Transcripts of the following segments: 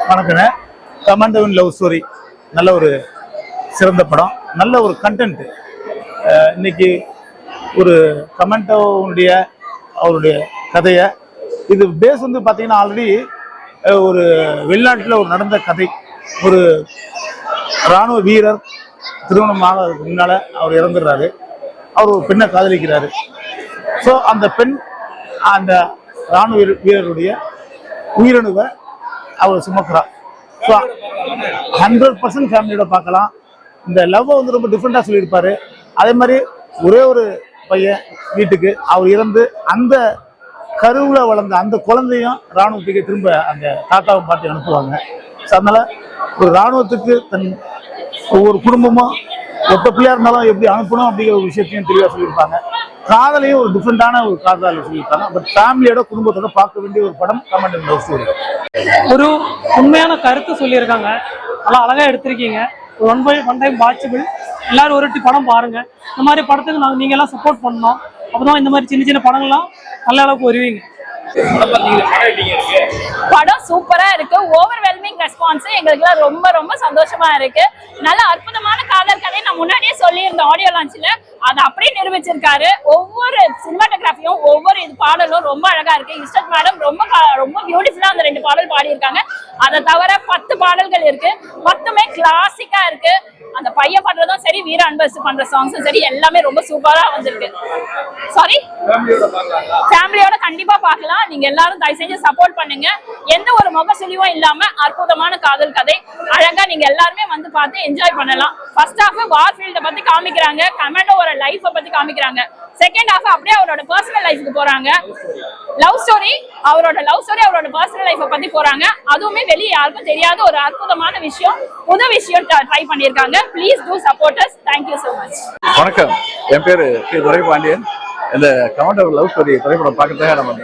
வணக்கங்க. கமாண்டோவின் love story நல்ல ஒரு சிறந்த படம், நல்ல ஒரு கண்டென்ட். இன்னைக்கு ஒரு கமாண்டோவுடைய அவருடைய கதையை இது பேஸ் வந்து பார்த்தீங்கன்னா ஆல்ரெடி ஒரு வெளிநாட்டில் ஒரு நடந்த கதை. ஒரு இராணுவ வீரர் திருமணம் ஆகிறதுக்கு முன்னால் அவர் இறந்துடுறாரு. அவர் ஒரு பெண்ணை காதலிக்கிறாரு. ஸோ அந்த பெண் அந்த இராணுவ வீரருடைய உயிரணுவை அவர் சுமக்கிறார். ஸோ 100% ஃபேமிலியோட பார்க்கலாம். இந்த லவ்வை வந்து ரொம்ப டிஃப்ரெண்ட்டாக சொல்லியிருப்பாரு. அதே மாதிரி ஒரே ஒரு பையன் வீட்டுக்கு அவர் இறந்து அந்த கருவில் வளர்ந்த அந்த குழந்தையும் இராணுவத்துக்கு திரும்ப அந்த தாத்தாவை பார்த்து அனுப்புவாங்க. ஸோ அதனால் ஒரு இராணுவத்துக்கு தன் ஒவ்வொரு குடும்பமும் ஒத்த பிள்ளையாக இருந்தாலும் எப்படி அனுப்பணும் அப்படிங்கிற ஒரு விஷயத்தையும் தெளிவாக சொல்லியிருப்பாங்க. காதலையும் ஒரு டிஃப்ரெண்டான ஒரு காதல் சொல்லியிருக்காங்க. பட் ஃபேமிலியோட குடும்பத்தோட பார்க்க வேண்டிய ஒரு படம் கமாண்டோவின் லவ் ஸ்டோரி. ஒரு உண்மையான கருத்து சொல்லியிருக்காங்க. நல்லா அழகாக எடுத்திருக்கீங்க. One time watchable. எல்லாரும் ஒரு படம் பாருங்க. இந்த மாதிரி படத்துக்கு நீங்க எல்லாம் சப்போர்ட் பண்ணணும். அப்பதான் இந்த மாதிரி சின்ன சின்ன படங்கள்லாம் நல்ல அளவுக்கு வருவீங்க. படம் சூப்பரா இருக்கு. ஓவர்வெல்மிங் ரெஸ்பான்ஸ் எங்களுக்கு ரொம்ப ரொம்ப சந்தோஷமா இருக்கு. நல்ல அற்புதமான காதல் கதை நான் முன்னாடியே சொல்லியிருந்தேன் ஆடியோ லான்ச்ல. அதை அப்படியே நிரூபிச்சிருக்காரு. ஒவ்வொரு சினிமாட்டோகிராஃபியும் ஒவ்வொரு இது பாடலும் ரொம்ப அழகா இருக்கு. இஸ்டத் மேடம் ரொம்ப பியூட்டிஃபுல்லா அந்த 2 பாடல் பாடியிருக்காங்க. அதை தவிர 10 பாடல்கள் இருக்கு. 10மே கிளாசிக்கா இருக்கு. அந்த பையன் பண்றதும் சரி, வீர அன்பரசு பண்ற சாங்ஸும் சரி, எல்லாமே ரொம்ப சூப்பரா வந்திருக்கு. சாரி, ஃபேமிலியோட கண்டிப்பா பார்க்கலாம். நீங்க எல்லாரும் தயவு செஞ்சு சப்போர்ட் பண்ணுங்க. எந்த ஒரு முகசுலிவும் இல்லாம அற்புதமான காதல் கதை. அழகா நீங்க எல்லாருமே வந்து பார்த்து என்ஜாய் பண்ணலாம். ஃபர்ஸ்ட் ஹாஃப் வார்ஃபீல்ட பத்தி காமிக்கிறாங்க, கமாண்டோவோட லைஃப பத்தி காமிக்கிறாங்க. செகண்ட் ஹாஃப் அப்படியே அவரோட பர்சனல் லைஃப்க்கு போறாங்க. லவ் ஸ்டோரி, அவரோட பர்சனல் லைஃப பத்தி போறாங்க. அதுவுமே வெளியே யாருக்கும் தெரியாத ஒரு அற்புதமான விஷயம், புது விஷயம் ட்ரை பண்ணிருக்காங்க. Please do support us. Thank you so much. வணக்கம், என் பேரு துரை பாண்டியன். இந்த கமாண்டோவின் லவ் ஸ்டோரி திரைப்படம் பார்க்கறதுக்காக நம்ம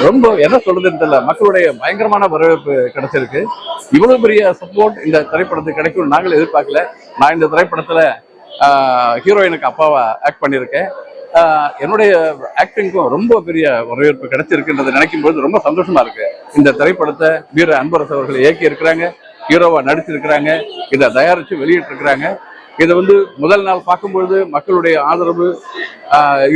ரொம்ப என்ன சொல்றதுன்னு தெரியல. மக்களுடைய பயங்கரமான வரவேற்பு கிடைச்சிருக்கு. இவ்வளவு பெரிய சப்போர்ட் இந்த திரைப்படத்துக்கு கிடைக்கும் நாங்களும் எதிர்பார்க்கல. நான் இந்த திரைப்படத்துல ஹீரோயினுக்கு அப்பாவா ஆக்ட் பண்ணியிருக்கேன். என்னுடைய ஆக்டிங்க்கும் ரொம்ப பெரிய வரவேற்பு கிடைச்சிருக்குன்றதை நினைக்கும் போது ரொம்ப சந்தோஷமா இருக்கு. இந்த திரைப்படத்தை வீர அன்பரசு அவர்கள் இயக்கி இருக்கிறாங்க, ஹீரோவா நடிச்சிருக்கிறாங்க, இதை தயாரிச்சு வெளியிட்டு இருக்கிறாங்க. இதை வந்து முதல் நாள் பார்க்கும்பொழுது மக்களுடைய ஆதரவு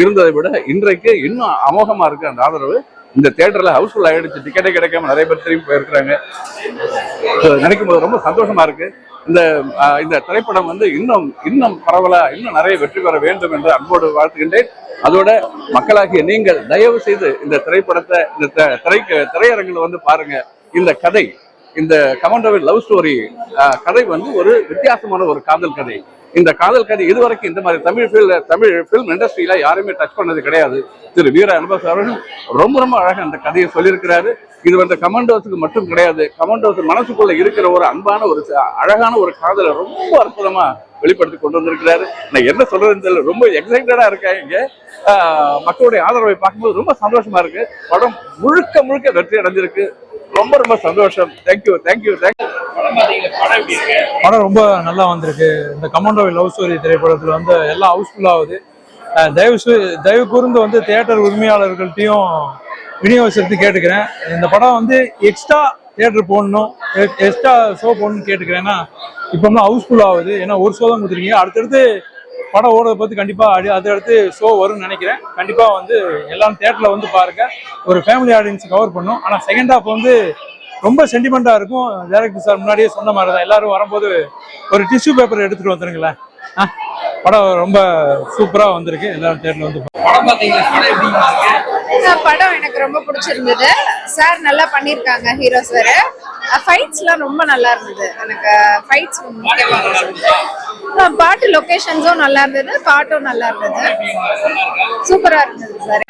இருந்ததை விட இன்றைக்கு இன்னும் அமோகமா இருக்கு அந்த ஆதரவு. இந்த தியேட்டர்ல ஹவுஸ்ஃபுல் ஆயிடுச்சு. டிக்கெட்டே கிடைக்காம நிறைய பேர் திரும்பி போயிருக்கிறாங்க. நினைக்கும் போது ரொம்ப சந்தோஷமா இருக்கு. இந்த திரைப்படம் வந்து இன்னும் பரவலா இன்னும் நிறைய வெற்றி பெற வேண்டும் என்று அன்போடு வாழ்த்துகின்றேன். அதோட மக்களாகிய நீங்கள் தயவு செய்து இந்த திரைப்படத்தை இந்த திரையரங்கில் வந்து பாருங்க. இந்த கதை, இந்த கமாண்டோவின் லவ் ஸ்டோரி கதை வந்து ஒரு வித்தியாசமான ஒரு காதல் கதை. இந்த காதல் கதை இதுவரைக்கும் இந்த மாதிரி தமிழ் ஃபிலிம் இண்டஸ்ட்ரியில யாருமே டச் பண்ணது கிடையாது. திரு வீர அன்பரசு அவர்கள் ரொம்ப அழகாக அந்த கதையை சொல்லியிருக்கிறாரு. இது வந்து கமாண்டோஸுக்கு மட்டும் கிடையாது, கமாண்டோஸ் மனசுக்குள்ள இருக்கிற ஒரு அன்பான ஒரு அழகான ஒரு காதலை ரொம்ப அற்புதமா வெளிப்படுத்தி கொண்டு வந்திருக்கிறாரு. நான் என்ன சொல்றதுன்னு தெரியல, ரொம்ப எக்ஸைட்டடா இருக்கேன். இங்க மக்களுடைய ஆதரவை பார்க்கும்போது ரொம்ப சந்தோஷமா இருக்கு. படம் முழுக்க வெற்றி அடைஞ்சிருக்கு. ரொம்ப சந்தோஷம். தேங்க்யூ. படம் ரொம்ப நல்லா வந்திருக்கு. இந்த கமாண்டோவின் லவ் ஸ்டோரி திரைப்படத்துல வந்து எல்லாம் ஹவுஸ்ஃபுல் ஆகுது. தயவு கூர்ந்து வந்து தியேட்டர் உரிமையாளர்கள்ட்டையும் விநியோகிச்சு கேட்டுக்கிறேன். இந்த படம் வந்து எக்ஸ்ட்ரா தியேட்டர் போடணும், எக்ஸ்ட்ரா ஷோ போடணும்னு கேட்டுக்கிறேன்னா இப்போலாம் ஹவுஸ்ஃபுல் ஆகுது. ஏன்னா ஒரு ஷோ தான் கொடுத்துருக்கீங்க. அடுத்தடுத்து படம் ஓடுறதை பற்றி கண்டிப்பாக அடுத்தடுத்து ஷோ வரும்னு நினைக்கிறேன். கண்டிப்பாக வந்து எல்லாரும் தியேட்டரில் வந்து பாருங்கள். ஒரு ஃபேமிலி ஆடியன்ஸ் கவர் பண்ணும். ஆனால் செகண்ட் ஹாஃப் வந்து ரொம்ப சென்டிமெண்ட்டாக இருக்கும். டைரக்டர் சார் முன்னாடியே சொன்ன மாதிரி தான், எல்லாரும் வரும்போது ஒரு டிஷ்யூ பேப்பர் எடுத்துகிட்டு வந்துருங்களேன். படம் ரொம்ப சூப்பராக வந்திருக்கு. எல்லாரும் தியேட்டரில் வந்து படம் எனக்கு ரொம்ப பிடிச்சிருந்தது. சார் நல்லா பண்ணியிருக்காங்க, ஹீரோ சார். ஃபைட்ஸ்லாம் ரொம்ப நல்லா இருந்தது. எனக்கு ஃபைட்ஸ் முக்கியமாக, பாட்டு லொகேஷன்ஸும் நல்லா இருந்தது, பாட்டும் நல்லா இருந்தது, சூப்பரா இருந்தது சார்.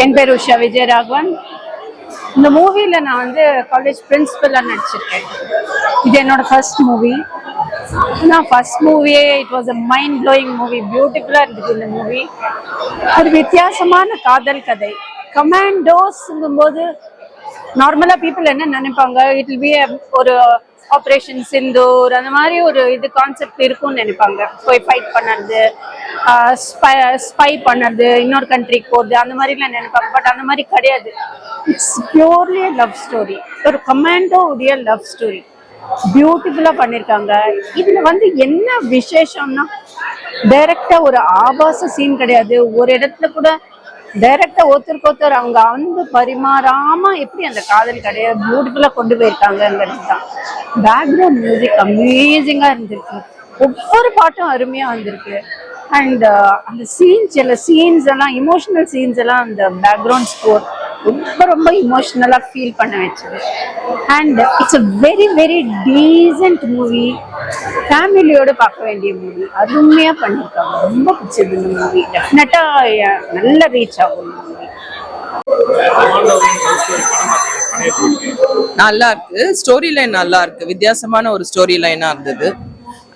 என் பேர் உஷா விஜயராகவன். இந்த மூவில நான் வந்து காலேஜ் பிரின்சிபலா நடிச்சிருக்கேன். இது என்னோட ஃபர்ஸ்ட் மூவி. நான் ஃபர்ஸ்ட் மூவியே it was a mind blowing movie. பியூட்டிஃபுல்லா இருந்துச்சு இந்த மூவி. ஒரு வித்தியாசமான காதல் கதை. கமாண்டோஸ்ங்கும் போது நார்மலா பீப்புள் என்ன நினைப்பாங்க, இட் வில் பி ஒரு ஆப்ரேஷன் சிந்தூர் அந்த மாதிரி ஒரு இது கான்செப்ட் இருக்கும்னு நினைப்பாங்க. போய் ஃபைட் பண்ணது, ஸ்பை பண்ணுறது, இன்னொரு கண்ட்ரிக்கு போகிறது, அந்த மாதிரிலாம் நினைப்பாங்க. பட் அந்த மாதிரி கிடையாது. It's purely love story. ஒரு கமாண்டோ உடைய லவ் ஸ்டோரி பியூட்டிஃபுல்லா பண்ணிருக்காங்க. இதுல வந்து என்ன விசேஷம்னா, டைரக்டா ஒரு ஆபாச சீன் கிடையாது. ஒரு இடத்துல கூட டைரக்டா ஒருத்தருக்கு ஒருத்தர் அவங்க அன்பு பரிமாறாம எப்படி அந்த காதல் கிடையாது பியூட்டிஃபுல்லா கொண்டு போயிருக்காங்கிறது தான். பேக்ரவுண்ட் மியூசிக் அமேசிங்கா இருந்திருக்கு. ஒவ்வொரு பாட்டும் அருமையா வந்திருக்கு. அண்ட் அந்த சில சீன்ஸ் எல்லாம், இமோஷனல் சீன்ஸ் எல்லாம், அந்த பேக்ரவுண்ட் ஸ்கோர் ரொம்ப ரொம்ப இமோஷனலா ஃபீல் பண்ண வச்சது. And it's a very very decent movie. ஃபேமிலியோட பார்க்க வேண்டிய மூவி. அருமையா பண்ணியிருக்காங்க. ரொம்ப பிடிச்சது இந்த மூவி. டெஃபினட்டா நல்ல ரீச் ஆகும் இந்த மூவி. நல்லா இருக்கு. ஸ்டோரி லைன் நல்லா இருக்கு. வித்தியாசமான ஒரு ஸ்டோரி லைனா இருந்தது.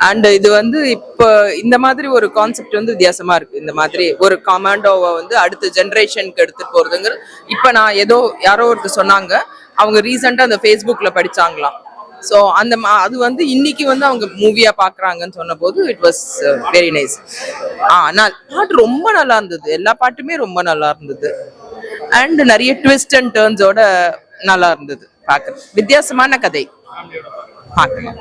அண்ட் இது வந்து இப்போ இந்த மாதிரி ஒரு கான்செப்ட் வந்து வித்தியாசமா இருக்கு. இந்த மாதிரி ஒரு கமாண்டோவை வந்து அடுத்த ஜென்ரேஷனுக்கு எடுத்துட்டு போறதுங்கிறது. இப்போ நான் யாரோ ஒருத்தர் சொன்னாங்க, அவங்க ரீசெண்டா அந்த ஃபேஸ்புக்ல படிச்சாங்களாம். ஸோ அது வந்து இன்னைக்கு வந்து அவங்க மூவியா பாக்குறாங்கன்னு சொன்ன போது இட் வாஸ் வெரி நைஸ். பாட்டு ரொம்ப நல்லா இருந்தது. எல்லா பாட்டுமே ரொம்ப நல்லா இருந்தது. அண்ட் நிறைய ட்விஸ்ட் அண்ட் டர்ன்ஸோட நல்லா இருந்தது பார்க்க. வித்தியாசமான கதை பார்க்கலாம்.